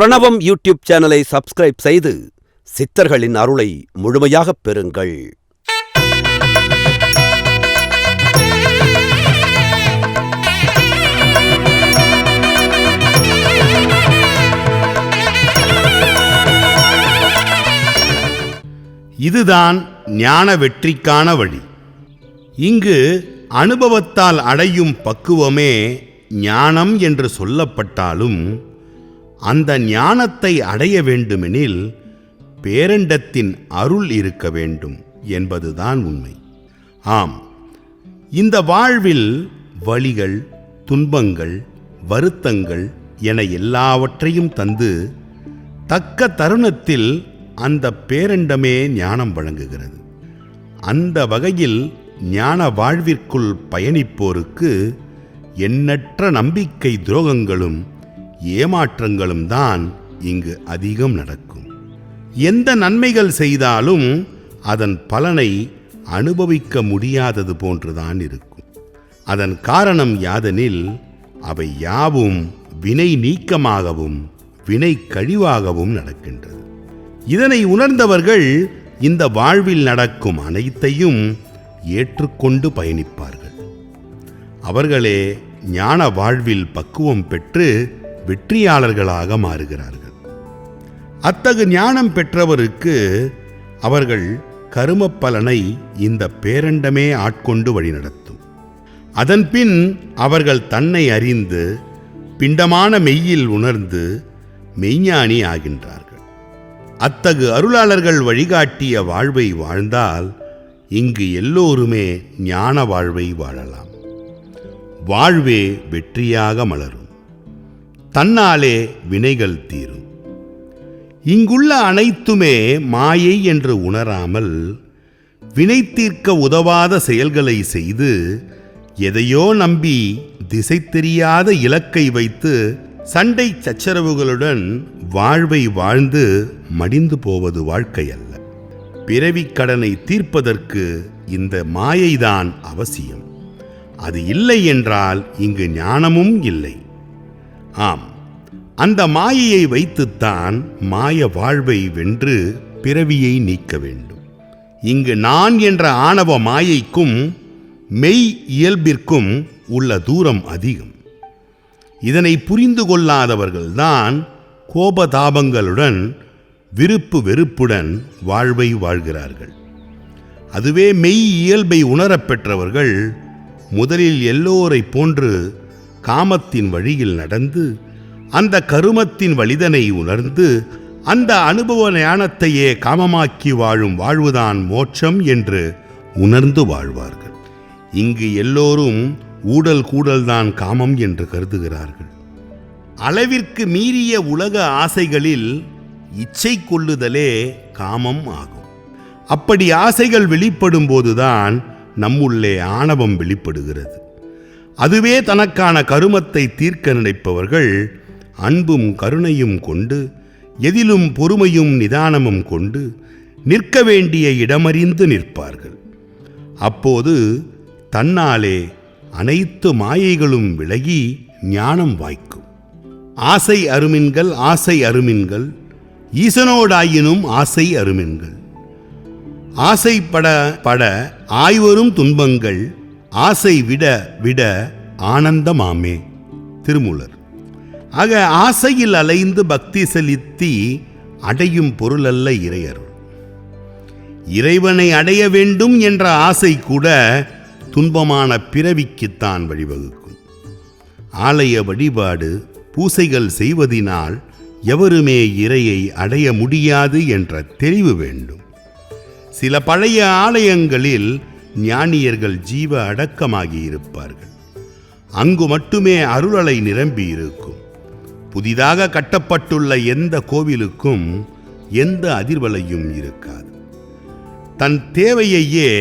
பிரணவம் யூடியூப் சேனலை சப்ஸ்கிரைப் செய்து சித்தர்களின் அருளை முழுமையாகப் பெறுங்கள். இதுதான் ஞான வெற்றிக்கான வழி. இங்கு அனுபவத்தால் அடையும் பக்குவமே ஞானம் என்று சொல்லப்பட்டாலும் அந்த ஞானத்தை அடைய வேண்டுமெனில் பேரண்டத்தின் அருள் இருக்க வேண்டும் என்பதுதான் உண்மை. ஆம், இந்த வாழ்வில் வலிகள், துன்பங்கள், வருத்தங்கள் என எல்லாவற்றையும் தந்து தக்க தருணத்தில் அந்த பேரண்டமே ஞானம் வழங்குகிறது. அந்த வகையில் ஞான வாழ்விற்குள் பயணிப்போருக்கு எண்ணற்ற நம்பிக்கை துரோகங்களும் ஏமாற்றங்களும் தான் இங்கு அதிகம் நடக்கும். எந்த நன்மைகள் செய்தாலும் அதன் பலனை அனுபவிக்க முடியாதது போன்றுதான் இருக்கும். அதன் காரணம் யாதெனில் அவை யாவும் வினை நீக்கமாகவும் வினை கழிவாகவும் நடக்கின்றது. இதனை உணர்ந்தவர்கள் இந்த வாழ்வில் நடக்கும் அனைத்தையும் ஏற்றுக்கொண்டு பயணிப்பார்கள். அவர்களே ஞான வாழ்வில் பக்குவம் பெற்று வெற்றியாளர்களாக மாறுகிறார்கள். அத்தகு ஞானம் பெற்றவருக்கு அவர்கள் கரும பலனை இந்த பேரண்டமே ஆட்கொண்டு வழிநடத்தும். அதன்பின் அவர்கள் தன்னை அறிந்து பிண்டமான மெய்யில் உணர்ந்து மெய்ஞானி ஆகின்றார்கள். அத்தகு அருளாளர்கள் வழிகாட்டிய வாழ்வை வாழ்ந்தால் இங்கு எல்லோருமே ஞான வாழ்வை வாழலாம். வாழ்வே வெற்றியாக மலரும். தன்னாலே வினைகள் தீரும். இங்குள்ள அனைத்துமே மாயை என்று உணராமல் வினை தீர்க்க உதவாத செயல்களை செய்து எதையோ நம்பி திசை தெரியாத இலக்கை வைத்து சண்டை சச்சரவுகளுடன் வாழ்வை வாழ்ந்து மடிந்து போவது வாழ்க்கை அல்ல. பிறவிக் கடனை தீர்ப்பதற்கு இந்த மாயைதான் அவசியம். அது இல்லை என்றால் இங்கு ஞானமும் இல்லை. ஆம், அந்த மாயையை வைத்துத்தான் மாய வாழ்வை வென்று பிறவியை நீக்க வேண்டும். இங்கு நான் என்ற ஆணவ மாயைக்கும் மெய் இயல்பிற்கும் உள்ள தூரம் அதிகம். இதனை புரிந்து கொள்ளாதவர்கள்தான் கோபதாபங்களுடன் விருப்பு வெறுப்புடன் வாழ்வை வாழ்கிறார்கள். அதுவே மெய் இயல்பை உணரப்பெற்றவர்கள் முதலில் எல்லோரை போன்று காமத்தின் வழியில் நடந்து அந்த கருமத்தின் வலிதனை உணர்ந்து அந்த அனுபவ ஞானத்தையே காமமாக்கி வாழும் வாழ்வுதான் மோட்சம் என்று உணர்ந்து வாழ்வார்கள். இங்கு எல்லோரும் ஊடல் கூடல்தான் காமம் என்று கருதுகிறார்கள். அளவிற்கு மீறிய உலக ஆசைகளில் இச்சை கொள்ளுதலே காமம் ஆகும். அப்படி ஆசைகள் வெளிப்படும் போதுதான் நம்முள்ளே ஆணவம் வெளிப்படுகிறது. அதுவே தனக்கான கருமத்தை தீர்க்க நினைப்பவர்கள் அன்பும் கருணையும் கொண்டு எதிலும் பொறுமையும் நிதானமும் கொண்டு நிற்க வேண்டிய இடமறிந்து நிற்பார்கள். அப்போது தன்னாலே அனைத்து மாயைகளும் விலகி ஞானம் வாய்க்கும். ஆசை அருமின்கள் ஆசை அருமின்கள் ஈசனோடாயினும் ஆசை அருமின்கள். ஆசைப்பட பட ஆய்வரும் துன்பங்கள் ஆசை விட விட ஆனந்தமாமே. திருமூலர். ஆக ஆசையில் அலைந்து பக்தி செலுத்தி அடையும் பொருளல்ல இறையருள். இறைவனை அடைய வேண்டும் என்ற ஆசை கூட துன்பமான பிறவிக்குத்தான் வழிவகுக்கும். ஆலய வழிபாடு பூசைகள் செய்வதினால் எவருமே இறையை அடைய முடியாது என்ற தெளிவு வேண்டும். சில பழைய ஆலயங்களில் ஞானியர்கள் ஜீவ அடக்கமாகி இருப்பார்கள். அங்கு மட்டுமே அருளலை நிரம்பி இருக்கும். புதிதாக கட்டப்பட்டுள்ள எந்த கோவிலுக்கும் எந்த அதிர்வலையும் இருக்காது. தன் தேவையையே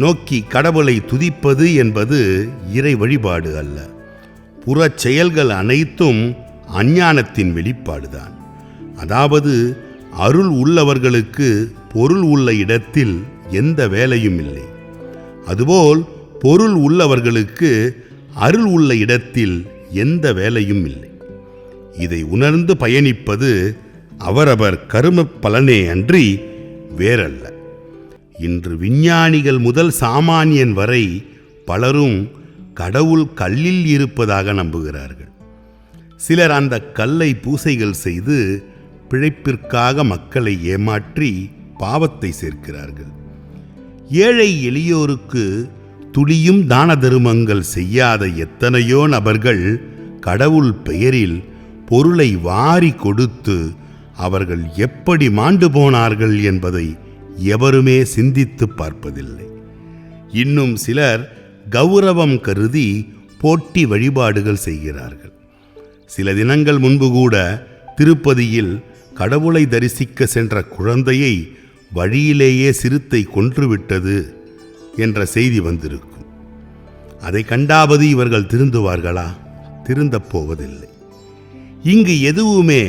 நோக்கி கடவுளை துதிப்பது என்பது இறை வழிபாடு அல்ல. புறச் செயல்கள் அனைத்தும் அஞ்ஞானத்தின் வெளிப்பாடுதான். அதாவது அருள் உள்ளவர்களுக்கு பொருள் உள்ள இடத்தில் எந்த வேலையும் இல்லை. அதுபோல் பொருள் உள்ளவர்களுக்கு அருள் உள்ள இடத்தில் எந்த வேலையும் இல்லை. இதை உணர்ந்து பயணிப்பது அவரவர் கரும பலனே அன்றி வேறல்ல. இன்று விஞ்ஞானிகள் முதல் சாமானியன் வரை பலரும் கடவுள் கல்லில் இருப்பதாக நம்புகிறார்கள். சிலர் அந்த கல்லை பூசைகள் செய்து பிழைப்பிற்காக மக்களை ஏமாற்றி பாவத்தை சேர்க்கிறார்கள். ஏழை எளியோருக்கு துளியும் தான தருமங்கள் செய்யாத எத்தனையோ நபர்கள் கடவுள் பெயரில் பொருளை வாரி கொடுத்து அவர்கள் எப்படி மாண்டு போனார்கள் என்பதை எவருமே சிந்தித்து பார்ப்பதில்லை. இன்னும் சிலர் கௌரவம் கருதி போட்டி வழிபாடுகள் செய்கிறார்கள். சில தினங்கள் முன்பு கூட திருப்பதியில் கடவுளை தரிசிக்க சென்ற குழந்தையை வழியிலேயே சிறுத்தை கொன்றுவிட்டது என்ற செய்தி வந்திருக்கும். அதை கண்டாவது இவர்கள் திருந்துவார்களா? திருந்தப் போவதில்லை. இங்கு எதுவுமே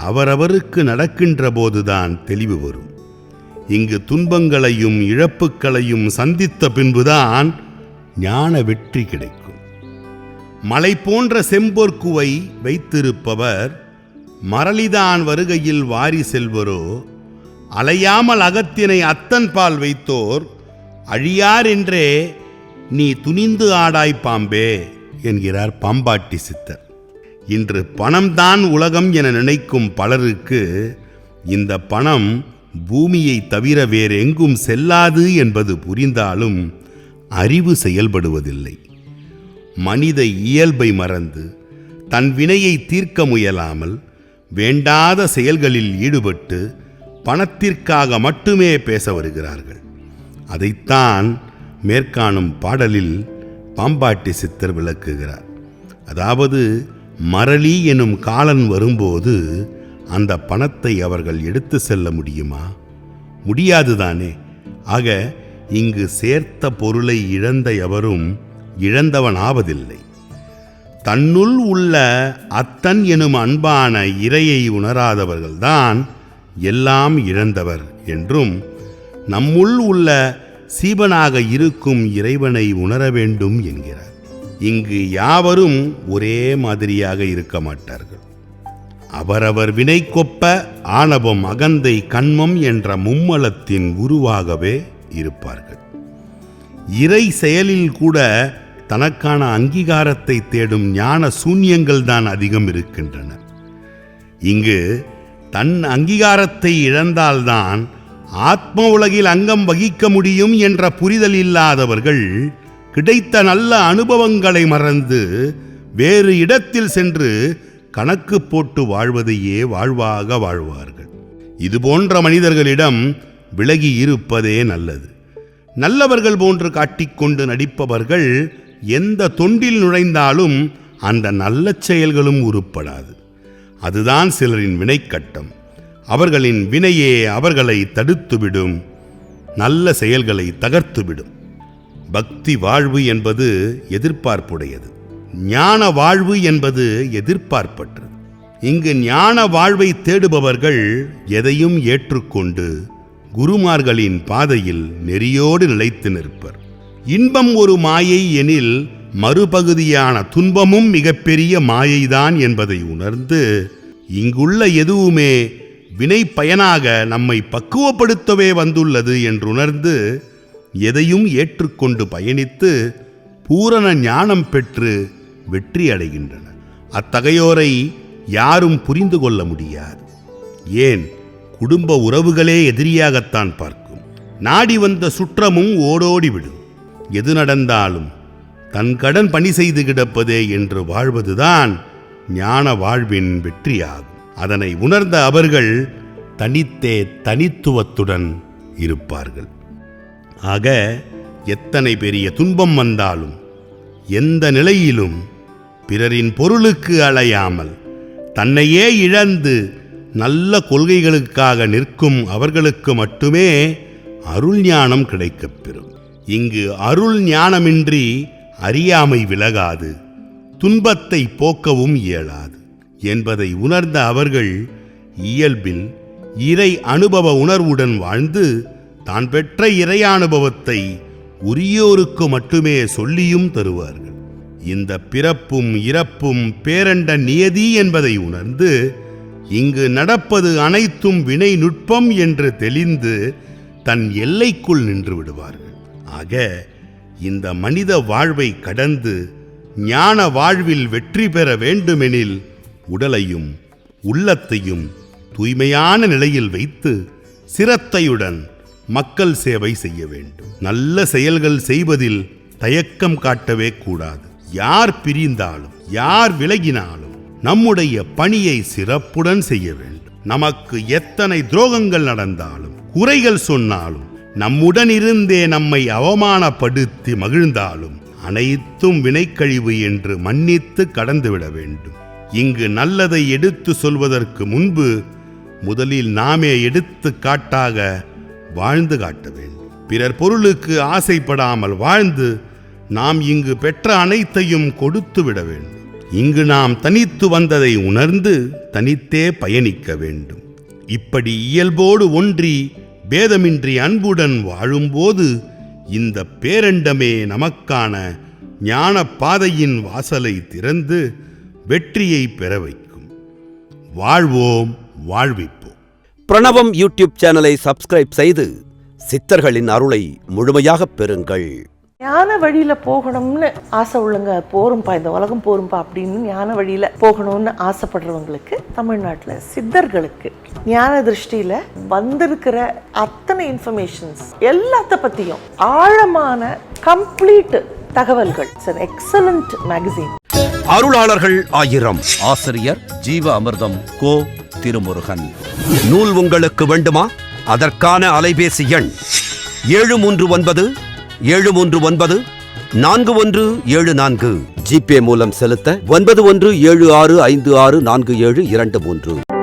அவரவருக்கு நடக்கின்ற போதுதான் தெளிவு வரும். இங்கு துன்பங்களையும் இழப்புக்களையும் சந்தித்த பின்புதான் ஞான வெற்றி கிடைக்கும். மலை போன்ற செம்பொற்குவை வைத்திருப்பவர் மரளிதான் வருகையில் வாரி செல்வரோ, அலையாமல் அகத்தினை அத்தன் பால் வைத்தோர் அழியார் என்றே நீ துணிந்து ஆடாய் பாம்பே என்கிறார் பாம்பாட்டி சித்தர். இன்று பணம்தான் உலகம் என நினைக்கும் பலருக்கு இந்த பணம் பூமியை தவிர வேறெங்கும் செல்லாது என்பது புரிந்தாலும் அறிவு செயல்படுவதில்லை. மனித இயல்பை மறந்து தன் வினையை தீர்க்க முயலாமல் வேண்டாத செயல்களில் ஈடுபட்டு பணத்திற்காக மட்டுமே பேச வருகிறார்கள். அதைத்தான் மேற்காணும் பாடலில் பாம்பாட்டி சித்தர் விளக்குகிறார். அதாவது மரளி எனும் காலன் வரும்போது அந்த பணத்தை அவர்கள் எடுத்து செல்ல முடியுமா? முடியாதுதானே. ஆக இங்கு சேர்த்த பொருளை இழந்த எவரும் இழந்தவன் ஆவதில்லை. தன்னுள் உள்ள அத்தன் எனும் அன்பான இறையை உணராதவர்கள்தான் எல்லாம் இழந்தவர் என்றும், நம்முள் உள்ள சீவனாக இருக்கும் இறைவனை உணர வேண்டும் என்கிறார். இங்கு யாவரும் ஒரே மாதிரியாக இருக்க மாட்டார்கள். அவரவர் வினை கொப்ப ஆணவம் அகந்தை கண்மம் என்ற மும்மலத்தின் உருவாகவே இருப்பார்கள். இறை செயலில் கூட தனக்கான அங்கீகாரத்தை தேடும் ஞான சூன்யங்கள் தான் அதிகம் இருக்கின்றன. இங்கு தன் அங்கீகாரத்தை இழந்தால்தான் ஆத்ம உலகில் அங்கம் வகிக்க முடியும் என்ற புரிதல் இல்லாதவர்கள் கிடைத்த நல்ல அனுபவங்களை மறந்து வேறு இடத்தில் சென்று கணக்கு போட்டு வாழ்வதையே வாழ்வாக வாழ்வார்கள். இதுபோன்ற மனிதர்களிடம் விலகி இருப்பதே நல்லது. நல்லவர்கள் போன்று காட்டிக்கொண்டு நடிப்பவர்கள் எந்த தொண்டில் நுழைந்தாலும் அந்த நல்ல செயல்களும் உருப்படாது. அதுதான் சிலரின் வினைக்கட்டம். அவர்களின் வினையே அவர்களை தடுத்துவிடும், நல்ல செயல்களை தகர்த்துவிடும். பக்தி வாழ்வு என்பது எதிர்பார்ப்புடையது. ஞான வாழ்வு என்பது எதிர்பார்ப்பற்றது. இங்கு ஞான வாழ்வை தேடுபவர்கள் எதையும் ஏற்றுக்கொண்டு குருமார்களின் பாதையில் நெறியோடு நிலைத்து நிற்பர். இன்பம் ஒரு மாயை எனில் மறுபகுதியான துன்பமும் மிகப்பெரிய மாயைதான் என்பதை உணர்ந்து, இங்குள்ள எதுவுமே வினை பயனாக நம்மை பக்குவப்படுத்தவே வந்துள்ளது என்றுணர்ந்து எதையும் ஏற்றுக்கொண்டு பயணித்து பூரண ஞானம் பெற்று வெற்றி அடைகின்றனர். அத்தகையோரை யாரும் புரிந்து கொள்ள முடியாது. ஏன், குடும்ப உறவுகளே எதிரியாகத்தான் பார்க்கும். நாடி வந்த சுற்றமும் ஓடோடிவிடும். எது நடந்தாலும் தன் கடன் பணி செய்து கிடப்பதே என்று வாழ்வதுதான் ஞான வாழ்வின் வெற்றியாகும். அதனை உணர்ந்த அவர்கள் தனித்தே தனித்துவத்துடன் இருப்பார்கள். ஆக எத்தனை பெரிய துன்பம் வந்தாலும் எந்த நிலையிலும் பிறரின் பொருளுக்கு அலையாமல் தன்னையே இழந்து நல்ல கொள்கைகளுக்காக நிற்கும் அவர்களுக்கு மட்டுமே அருள் ஞானம் கிடைக்கப் பெறும். இங்கு அருள் ஞானமின்றி அறியாமை விலகாது, துன்பத்தை போக்கவும் இயலாது என்பதை உணர்ந்த அவர்கள் இயல்பில் இறை அனுபவ உணர்வுடன் வாழ்ந்து தான் பெற்ற இறை அனுபவத்தை உரியோருக்கு மட்டுமே சொல்லியும் தருவார்கள். இந்த பிறப்பும் இறப்பும் பேரண்ட நியதி என்பதை உணர்ந்து இங்கு நடப்பது அனைத்தும் வினை நுட்பம் என்று தெளிந்து தன் எல்லைக்குள் நின்று விடுவார்கள். ஆக இந்த மனித வாழ்வை கடந்து ஞான வாழ்வில் வெற்றி பெற வேண்டுமெனில் உடலையும் உள்ளத்தையும் தூய்மையான நிலையில் வைத்து சிரத்தையுடன் மக்கள் சேவை செய்ய வேண்டும். நல்ல செயல்கள் செய்வதில் தயக்கம் காட்டவே கூடாது. யார் பிரிந்தாலும் யார் விலகினாலும் நம்முடைய பணியை சிறப்புடன் செய்ய வேண்டும். நமக்கு எத்தனை துரோகங்கள் நடந்தாலும் குறைகள் சொன்னாலும் நம்முடன் இருந்தே நம்மை அவமானப்படுத்தி மகிழ்ந்தாலும் அனைத்தும் வினைக்கழிவு என்று மன்னித்து கடந்துவிட வேண்டும். இங்கு நல்லதை எடுத்து சொல்வதற்கு முன்பு முதலில் நாமே எடுத்து காட்டாக வாழ்ந்து காட்ட வேண்டும். பிறர் பொருளுக்கு ஆசைப்படாமல் வாழ்ந்து நாம் இங்கு பெற்ற அனைத்தையும் கொடுத்து விட வேண்டும். இங்கு நாம் தனித்து வந்ததை உணர்ந்து தனித்தே பயணிக்க வேண்டும். இப்படி இயல்போடு ஒன்றி பேதமின்றி அன்புடன் வாழும்போது இந்த பேரண்டமே நமக்கான ஞான பாதையின் வாசலை திறந்து வெற்றியை பெற வைக்கும். வாழ்வோம், வாழ்விப்போம். பிரணவம் யூடியூப் சேனலை சப்ஸ்கிரைப் செய்து சித்தர்களின் அருளை முழுமையாக பெறுங்கள். ஞான வழியில போகணும்னு ஆசை உள்ளங்க, போரும்பா இந்த உலகம் போரும்பா அப்படின்னு ஞான வழியில போகணும்னு ஆசைப்படுறவங்களுக்கு, தமிழ்நாட்டில் சித்தர்களுக்கு ஞான திருஷ்டியில வந்திருக்கிற அத்தனை இன்ஃபர்மேஷன்ஸ் எல்லாத்த பத்தியும் ஆழமான கம்ப்ளீட் தகவல்கள். It's an excellent magazine. அருளாளர்கள் 1000. ஆசிரியர் ஜீவ அமிர்தம் கோ. திருமுருகன். நூல் உங்களுக்கு வேண்டுமா? அதற்கான அலைபேசி எண் 739-739-4174. ஜிபே மூலம் செலுத்த 9176564723.